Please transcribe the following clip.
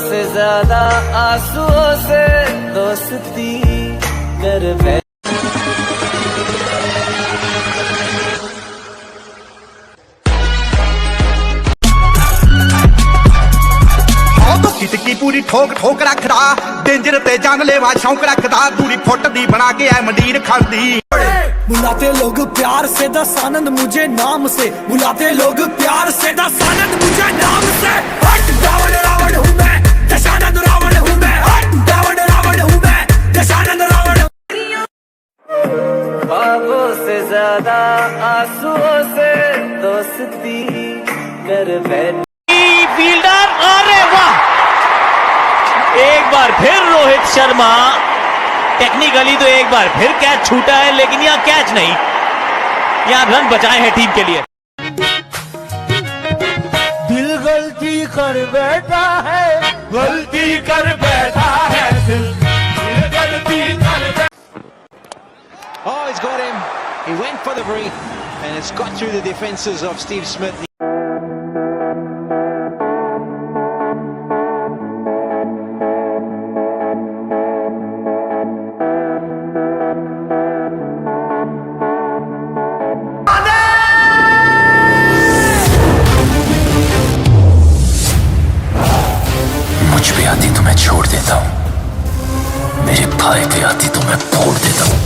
से ज्यादा आंसुओं से दोस्ती कर बैठ। की पूरी ठोक ठोक रखदा डेंजर ते जानलेवा शौक रखदा दूरी फुट दी बना के ऐ मंडीर खांदी। बुलाते लोग प्यार से दस आनंद मुझे नाम से, बुलाते लोग प्यार से दस आनंद मुझे नाम से। हट रावण रावण हूँ मैं, दशानंद रावण हूँ मैं। हट रावण रावण हूँ मैं, दशानंद रावण। ख्वाबों से ज्यादा आंसुओं से दोस्ती कर बैठ। फील्डर, अरे वाह, एक बार फिर रोहित शर्मा। टेक्निकली तो एक बार फिर कैच छूटा है, लेकिन यहाँ कैच नहीं, यहाँ रन बचाए हैं टीम के लिए। दिल गलती कर बैठा है, गलती कर बैठा है दिल गलती कर बैठा। Oh, he's got him. He went for the break and it's got through the defenses of Steve Smith. मुझ पे आती तो मैं छोड़ देता हूँ, मेरे भाई पे आती तो मैं फोड़ देता हूँ।